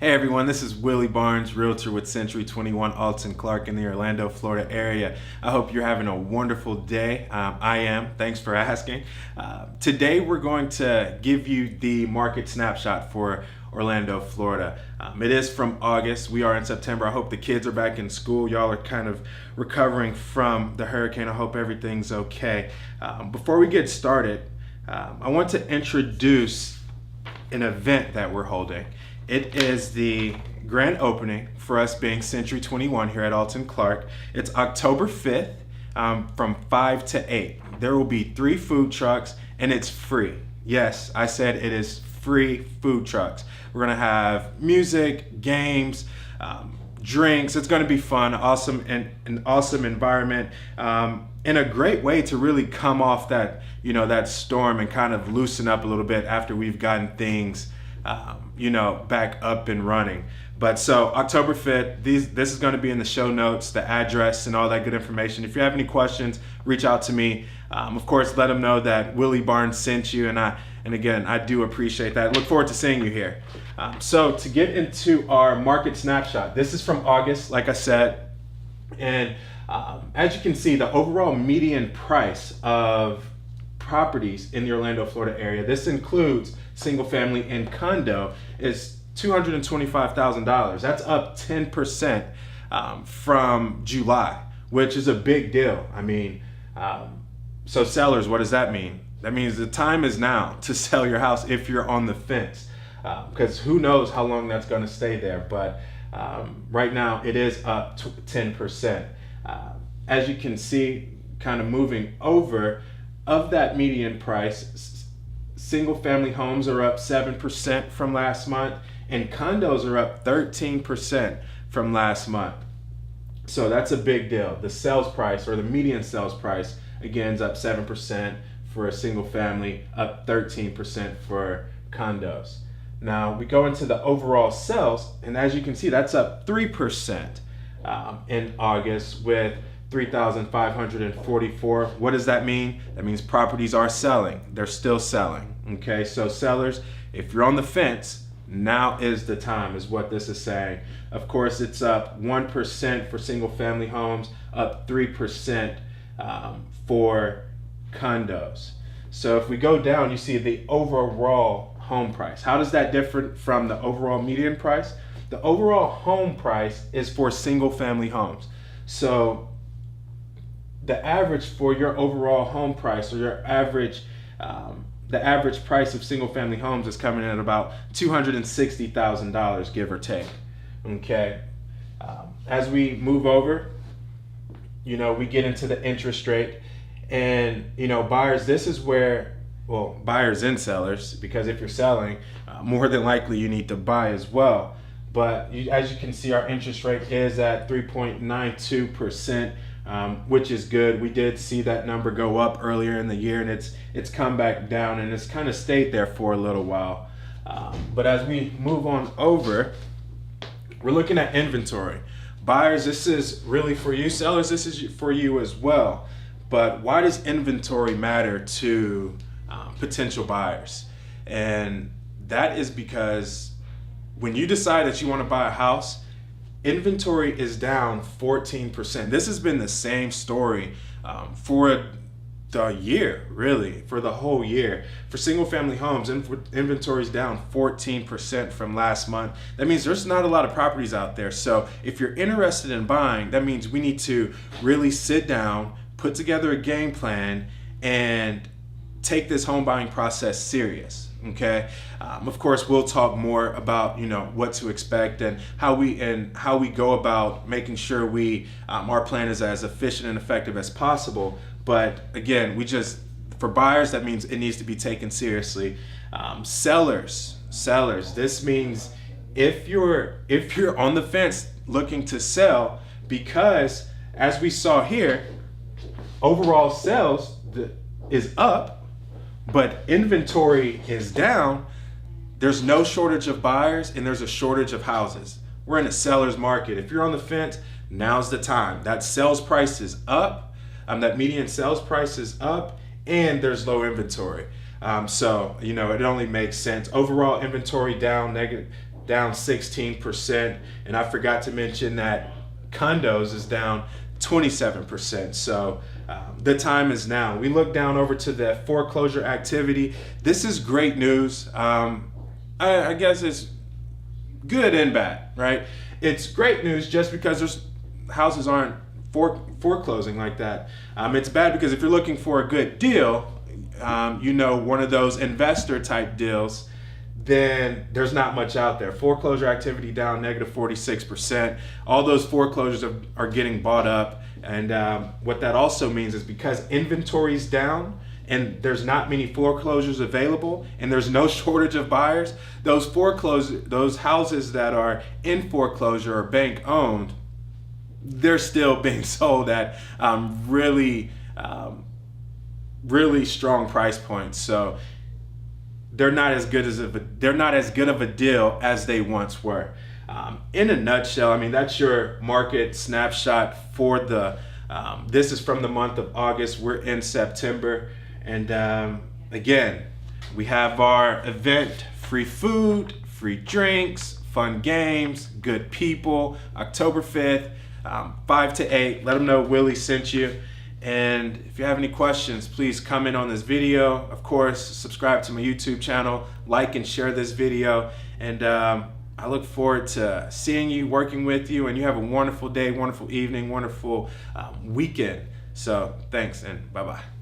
Hey everyone, this is Willie Barnes, Realtor with Century 21 Alton Clark in the Orlando, Florida area. I hope you're having a wonderful day. I am. Thanks for asking. Today we're going to give you the market snapshot for Orlando, Florida. It is from August. We are in September. I hope the kids are back in school. Y'all are kind of recovering from the hurricane. I hope everything's okay. Before we get started, I want to introduce an event that we're holding. It is the grand opening for us being Century 21 here at Alton Clark. It's October 5th from 5 to 8. There will be 3 food trucks and it's free. Yes, I said it is free food trucks. We're gonna have music, games, drinks. It's gonna be fun, awesome, and an awesome environment. And a great way to really come off that, that storm and kind of loosen up a little bit after we've gotten things back up and running. But so October 5th, this is going to be in the show notes, the address and all that good information. If you have any questions, reach out to me. Of course, let them know that Willie Barnes sent you, and again, I do appreciate that. Look forward to seeing you here. So to get into our market snapshot, this is from August, like I said, and as you can see, the overall median price of properties in the Orlando, Florida area, this includes single family and condo, is $225,000. That's up 10% from July, which is a big deal. I mean, so sellers, what does that mean? That means the time is now to sell your house if you're on the fence, because who knows how long that's going to stay there. But right now it is up 10%. As you can see, kind of moving over, of that median price, single family homes are up 7% from last month, and condos are up 13% from last month. So that's a big deal. The sales price, or the median sales price, again is up 7% for a single family, up 13% for condos. Now we go into the overall sales, and as you can see, that's up 3% in August with 3,544. What does that mean? That means properties are selling. They're still selling. Okay, so sellers, if you're on the fence, now is the time, is what this is saying. Of course, it's up 1% for single family homes, up 3% for condos. So if we go down, you see the overall home price. How does that differ from the overall median price? The overall home price is for single family homes. So the average for your overall home price, or your average, the average price of single family homes is coming in at about $260,000, give or take. Okay. As we move over, we get into the interest rate, and buyers, this is where, well, buyers and sellers, because if you're selling, more than likely you need to buy as well. But as you can see, our interest rate is at 3.92%. Which is good. We did see that number go up earlier in the year, and it's come back down, and it's kind of stayed there for a little while. But as we move on over, we're looking at inventory. Buyers, this is really for you. Sellers, this is for you as well. But why does inventory matter to potential buyers? And that is because when you decide that you want to buy a house, inventory is down 14%. This has been the same story for the year, really, for the whole year. For single family homes, inventory is down 14% from last month. That means there's not a lot of properties out there. So if you're interested in buying, that means we need to really sit down, put together a game plan, and take this home buying process serious. Okay. Of course, we'll talk more about what to expect and how we go about making sure our plan is as efficient and effective as possible. But again, for buyers, that means it needs to be taken seriously. Sellers, this means if you're on the fence looking to sell, because as we saw here, overall sales is up, but inventory is down. There's no shortage of buyers, and there's a shortage of houses. We're in a seller's market. If you're on the fence, now's the time. That sales price is up. That median sales price is up, and there's low inventory. So it only makes sense. Overall inventory down down 16%. And I forgot to mention that condos is down 27%. So the time is now. We look down over to the foreclosure activity. This is great news. I guess it's good and bad, right? It's great news just because there's houses aren't foreclosing like that. It's bad because if you're looking for a good deal, one of those investor type deals, then there's not much out there. Foreclosure activity down negative 46%. All those foreclosures are getting bought up. And what that also means is because inventory's down and there's not many foreclosures available and there's no shortage of buyers, those houses that are in foreclosure or bank owned, they're still being sold at really strong price points. So they're not as good of a deal as they once were. In a nutshell, I mean, that's your market snapshot for this is from the month of August. We're in September. And again, we have our event, free food, free drinks, fun games, good people, October 5th, 5 to 8. Let them know Willie sent you. And if you have any questions, please comment on this video. Of course, subscribe to my YouTube channel, like and share this video. And I look forward to seeing you, working with you, and you have a wonderful day, wonderful evening, wonderful weekend. So thanks and bye-bye.